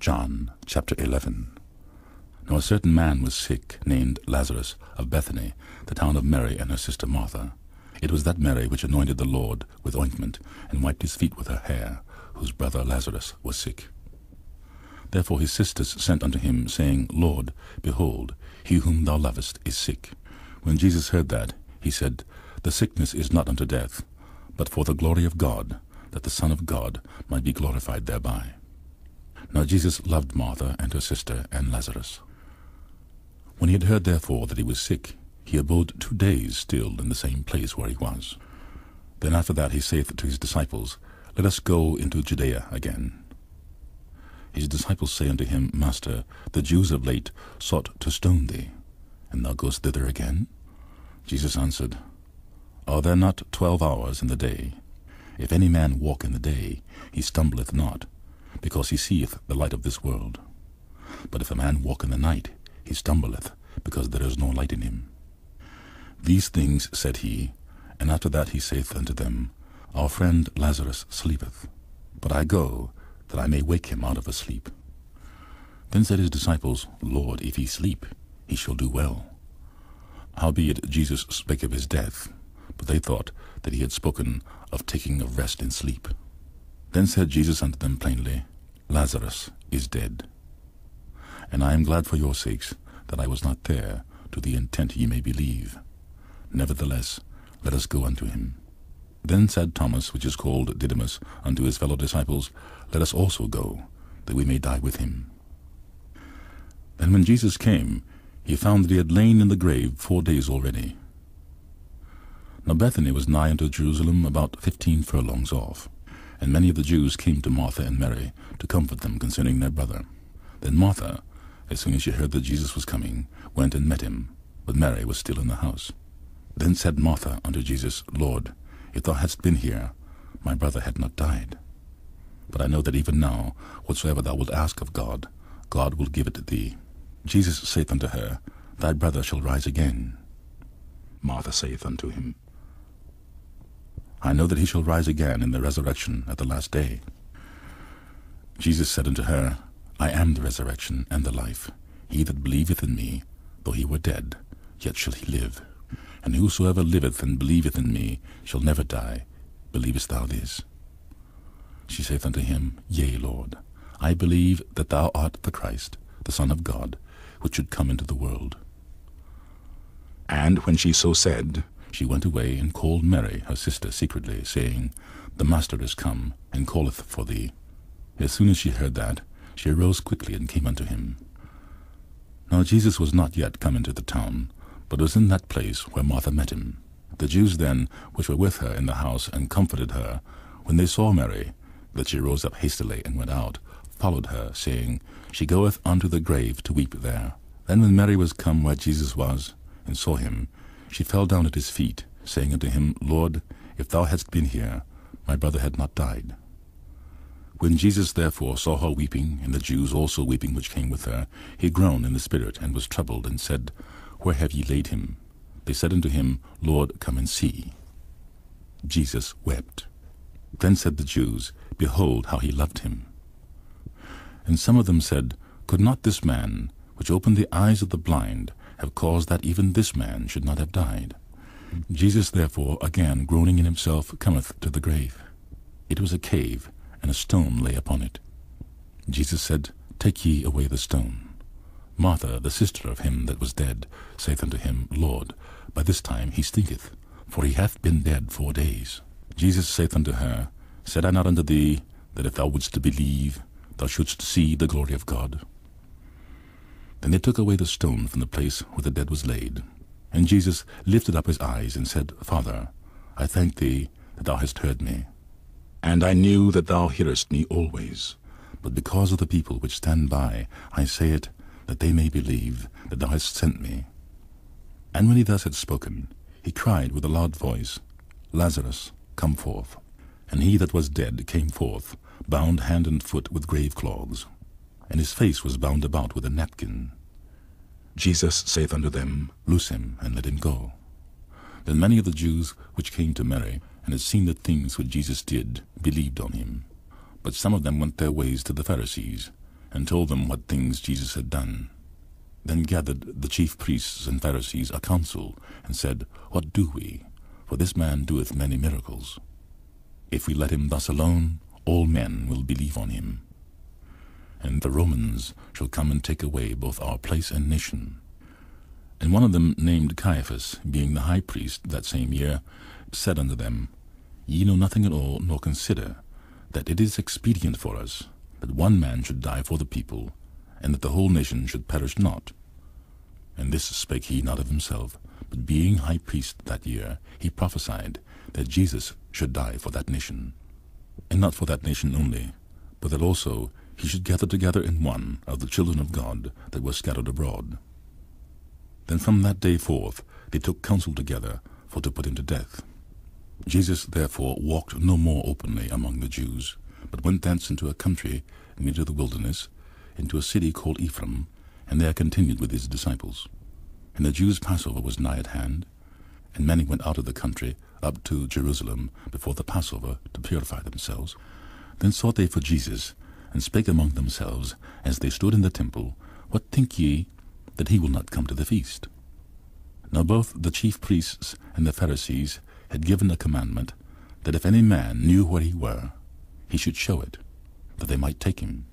John chapter 11. Now a certain man was sick, named Lazarus, of Bethany, the town of Mary and her sister Martha. It was that Mary which anointed the Lord with ointment, and wiped his feet with her hair, whose brother Lazarus was sick. Therefore his sisters sent unto him, saying, Lord, behold, he whom thou lovest is sick. When Jesus heard that, he said, The sickness is not unto death, but for the glory of God, that the Son of God might be glorified thereby. Now Jesus loved Martha and her sister and Lazarus. When he had heard therefore that he was sick, he abode 2 days still in the same place where he was. Then after that he saith to his disciples, Let us go into Judea again. His disciples say unto him, Master, the Jews of late sought to stone thee, and thou goest thither again? Jesus answered, Are there not 12 hours in the day? If any man walk in the day, he stumbleth not, because he seeth the light of this world. But if a man walk in the night, he stumbleth, because there is no light in him. These things said he, and after that he saith unto them, Our friend Lazarus sleepeth, but I go, that I may wake him out of a sleep. Then said his disciples, Lord, if he sleep, he shall do well. Howbeit Jesus spake of his death, but they thought that he had spoken of taking of rest in sleep. Then said Jesus unto them plainly, Lazarus is dead. And I am glad for your sakes that I was not there, to the intent ye may believe. Nevertheless, let us go unto him. Then said Thomas, which is called Didymus, unto his fellow disciples, Let us also go, that we may die with him. Then when Jesus came, he found that he had lain in the grave 4 days already. Now Bethany was nigh unto Jerusalem, about 15 furlongs off. And many of the Jews came to Martha and Mary to comfort them concerning their brother. Then Martha, as soon as she heard that Jesus was coming, went and met him, but Mary was still in the house. Then said Martha unto Jesus, Lord, if thou hadst been here, my brother had not died. But I know that even now, whatsoever thou wilt ask of God, God will give it thee. Jesus saith unto her, Thy brother shall rise again. Martha saith unto him, I know that he shall rise again in the resurrection at the last day. Jesus said unto her, I am the resurrection and the life. He that believeth in me, though he were dead, yet shall he live. And whosoever liveth and believeth in me shall never die. Believest thou this? She saith unto him, Yea, Lord, I believe that thou art the Christ, the Son of God, which should come into the world. And when she so said, she went away and called Mary, her sister, secretly, saying, The Master is come, and calleth for thee. As soon as she heard that, she arose quickly and came unto him. Now Jesus was not yet come into the town, but was in that place where Martha met him. The Jews then, which were with her in the house, and comforted her, when they saw Mary, that she rose up hastily and went out, followed her, saying, She goeth unto the grave to weep there. Then when Mary was come where Jesus was, and saw him, she fell down at his feet, saying unto him, Lord, if thou hadst been here, my brother had not died. When Jesus therefore saw her weeping, and the Jews also weeping which came with her, he groaned in the spirit, and was troubled, and said, Where have ye laid him? They said unto him, Lord, come and see. Jesus wept. Then said the Jews, Behold how he loved him. And some of them said, Could not this man, which opened the eyes of the blind, have caused that even this man should not have died? Jesus therefore, again groaning in himself, cometh to the grave. It was a cave, and a stone lay upon it. Jesus said, Take ye away the stone. Martha, the sister of him that was dead, saith unto him, Lord, by this time he stinketh, for he hath been dead 4 days. Jesus saith unto her, Said I not unto thee, that if thou wouldst believe, thou shouldst see the glory of God? Then they took away the stone from the place where the dead was laid. And Jesus lifted up his eyes, and said, Father, I thank thee that thou hast heard me. And I knew that thou hearest me always. But because of the people which stand by, I say it, that they may believe that thou hast sent me. And when he thus had spoken, he cried with a loud voice, Lazarus, come forth. And he that was dead came forth, bound hand and foot with grave cloths, and his face was bound about with a napkin. Jesus saith unto them, Loose him, and let him go. Then many of the Jews which came to Mary, and had seen the things which Jesus did, believed on him. But some of them went their ways to the Pharisees, and told them what things Jesus had done. Then gathered the chief priests and Pharisees a council, and said, What do we? For this man doeth many miracles. If we let him thus alone, all men will believe on him. And the Romans shall come and take away both our place and nation. And one of them, named Caiaphas, being the high priest that same year, said unto them, Ye know nothing at all, nor consider that it is expedient for us that one man should die for the people, and that the whole nation should perish not. And this spake he not of himself, but being high priest that year, he prophesied that Jesus should die for that nation. And not for that nation only, but that also he should gather together in one of the children of God that were scattered abroad. Then from that day forth they took counsel together for to put him to death. Jesus therefore walked no more openly among the Jews, but went thence into a country near to the wilderness, into a city called Ephraim, and there continued with his disciples. And the Jews' Passover was nigh at hand, and many went out of the country up to Jerusalem before the Passover to purify themselves. Then sought they for Jesus, and spake among themselves, as they stood in the temple, What think ye, that he will not come to the feast? Now both the chief priests and the Pharisees had given a commandment, that if any man knew where he were, he should show it, that they might take him.